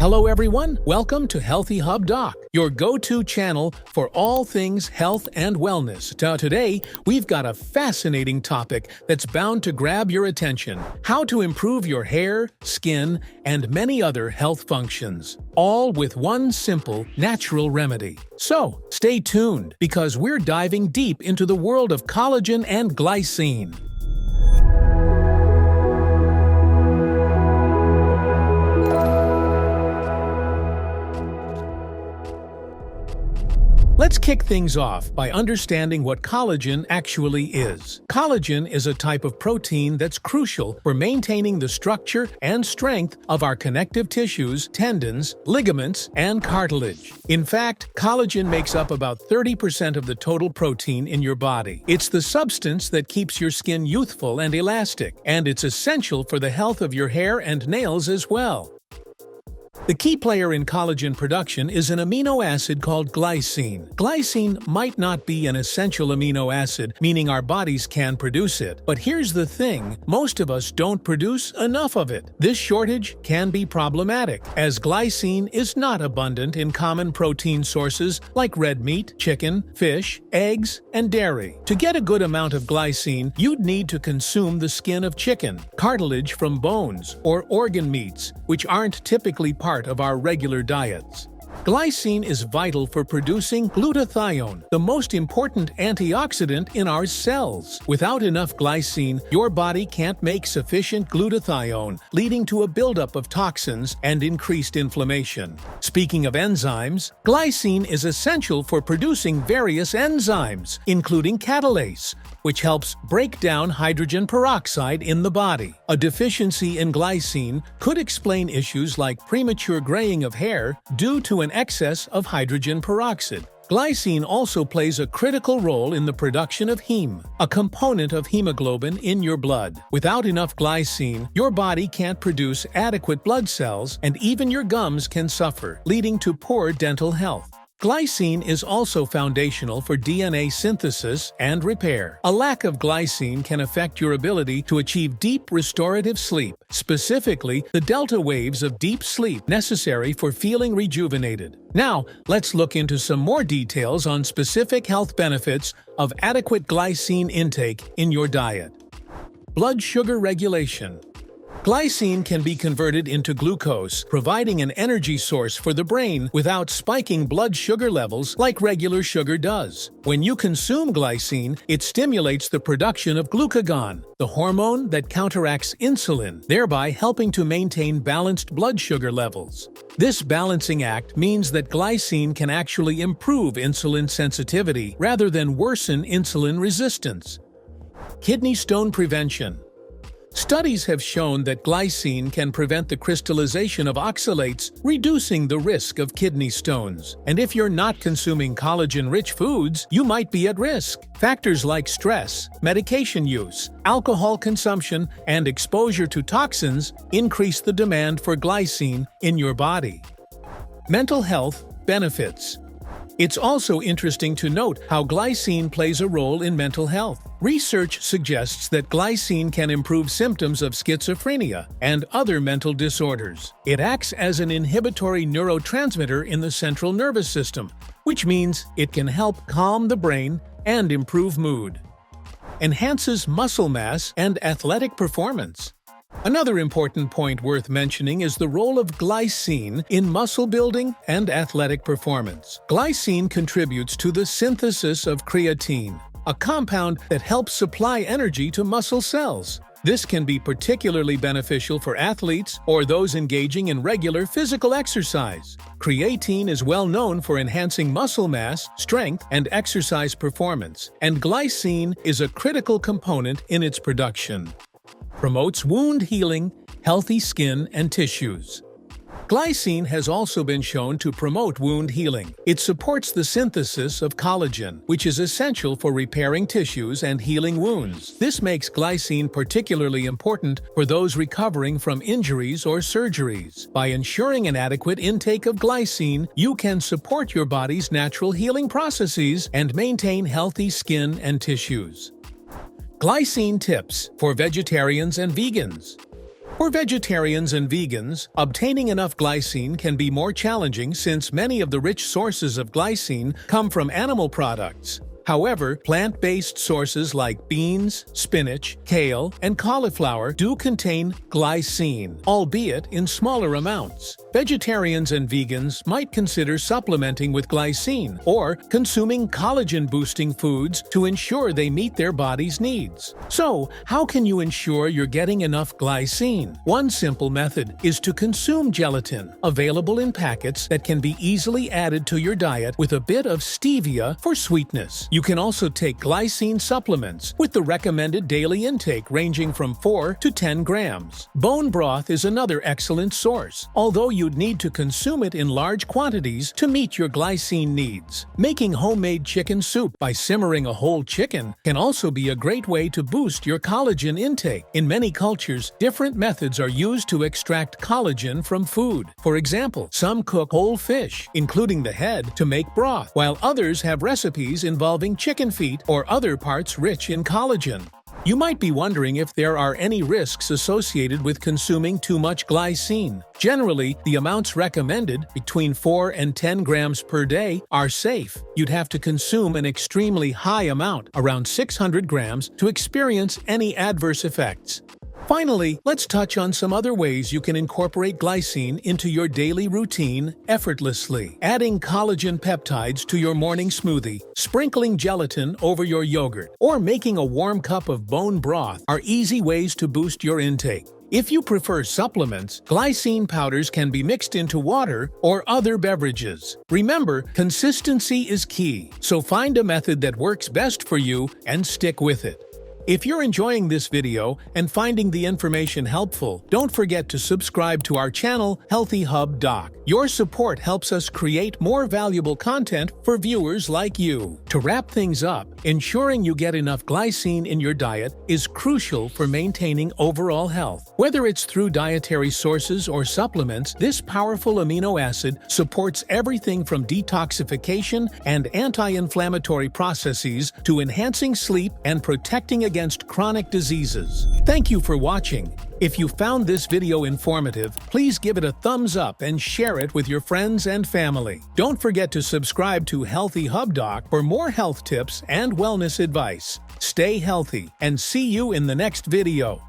Hello everyone, welcome to HealthyHub Doc, your go-to channel for all things health and wellness. Now today, we've got a fascinating topic that's bound to grab your attention: how to improve your hair, skin, and many other health functions, all with one simple, natural remedy. So, stay tuned, because we're diving deep into the world of collagen and glycine. Let's kick things off by understanding what collagen actually is. Collagen is a type of protein that's crucial for maintaining the structure and strength of our connective tissues, tendons, ligaments, and cartilage. In fact, collagen makes up about 30% of the total protein in your body. It's the substance that keeps your skin youthful and elastic, and it's essential for the health of your hair and nails as well. The key player in collagen production is an amino acid called glycine. Glycine might not be an essential amino acid, meaning our bodies can produce it. But here's the thing, most of us don't produce enough of it. This shortage can be problematic, as glycine is not abundant in common protein sources like red meat, chicken, fish, eggs, and dairy. To get a good amount of glycine, you'd need to consume the skin of chicken, cartilage from bones, or organ meats, which aren't typically part of our regular diets. Glycine is vital for producing glutathione, the most important antioxidant in our cells. Without enough glycine, your body can't make sufficient glutathione, leading to a buildup of toxins and increased inflammation. Speaking of enzymes, glycine is essential for producing various enzymes, including catalase, which helps break down hydrogen peroxide in the body. A deficiency in glycine could explain issues like premature graying of hair due to an excess of hydrogen peroxide. Glycine also plays a critical role in the production of heme, a component of hemoglobin in your blood. Without enough glycine, your body can't produce adequate blood cells, and even your gums can suffer, leading to poor dental health. Glycine is also foundational for DNA synthesis and repair. A lack of glycine can affect your ability to achieve deep restorative sleep, specifically the delta waves of deep sleep necessary for feeling rejuvenated. Now, let's look into some more details on specific health benefits of adequate glycine intake in your diet. Blood sugar regulation. Glycine can be converted into glucose, providing an energy source for the brain without spiking blood sugar levels like regular sugar does. When you consume glycine, it stimulates the production of glucagon, the hormone that counteracts insulin, thereby helping to maintain balanced blood sugar levels. This balancing act means that glycine can actually improve insulin sensitivity rather than worsen insulin resistance. Kidney stone prevention. Studies have shown that glycine can prevent the crystallization of oxalates, reducing the risk of kidney stones. And if you're not consuming collagen-rich foods, you might be at risk. Factors like stress, medication use, alcohol consumption, and exposure to toxins increase the demand for glycine in your body. Mental health benefits. It's also interesting to note how glycine plays a role in mental health. Research suggests that glycine can improve symptoms of schizophrenia and other mental disorders. It acts as an inhibitory neurotransmitter in the central nervous system, which means it can help calm the brain and improve mood. Enhances muscle mass and athletic performance. Another important point worth mentioning is the role of glycine in muscle building and athletic performance. Glycine contributes to the synthesis of creatine, a compound that helps supply energy to muscle cells. This can be particularly beneficial for athletes or those engaging in regular physical exercise. Creatine is well known for enhancing muscle mass, strength, and exercise performance, and glycine is a critical component in its production. Promotes wound healing, healthy skin and tissues. Glycine has also been shown to promote wound healing. It supports the synthesis of collagen, which is essential for repairing tissues and healing wounds. This makes glycine particularly important for those recovering from injuries or surgeries. By ensuring an adequate intake of glycine, you can support your body's natural healing processes and maintain healthy skin and tissues. Glycine tips for vegetarians and vegans. For vegetarians and vegans, obtaining enough glycine can be more challenging since many of the rich sources of glycine come from animal products. However, plant-based sources like beans, spinach, kale, and cauliflower do contain glycine, albeit in smaller amounts. Vegetarians and vegans might consider supplementing with glycine or consuming collagen-boosting foods to ensure they meet their body's needs. So, how can you ensure you're getting enough glycine? One simple method is to consume gelatin, available in packets that can be easily added to your diet with a bit of stevia for sweetness. You can also take glycine supplements with the recommended daily intake ranging from 4 to 10 grams. Bone broth is another excellent source, although you'd need to consume it in large quantities to meet your glycine needs. Making homemade chicken soup by simmering a whole chicken can also be a great way to boost your collagen intake. In many cultures, different methods are used to extract collagen from food. For example, some cook whole fish, including the head, to make broth, while others have recipes involving chicken feet or other parts rich in collagen. You might be wondering if there are any risks associated with consuming too much glycine. Generally, the amounts recommended, between 4 and 10 grams per day, are safe. You'd have to consume an extremely high amount, around 600 grams, to experience any adverse effects. Finally, let's touch on some other ways you can incorporate glycine into your daily routine effortlessly. Adding collagen peptides to your morning smoothie, sprinkling gelatin over your yogurt, or making a warm cup of bone broth are easy ways to boost your intake. If you prefer supplements, glycine powders can be mixed into water or other beverages. Remember, consistency is key, so find a method that works best for you and stick with it. If you're enjoying this video and finding the information helpful, don't forget to subscribe to our channel, HealthyHub Doc. Your support helps us create more valuable content for viewers like you. To wrap things up, ensuring you get enough glycine in your diet is crucial for maintaining overall health. Whether it's through dietary sources or supplements, this powerful amino acid supports everything from detoxification and anti-inflammatory processes to enhancing sleep and protecting against chronic diseases. Thank you for watching. If you found this video informative, please give it a thumbs up and share it with your friends and family. Don't forget to subscribe to HealthyHub Doc for more health tips and wellness advice. Stay healthy and see you in the next video.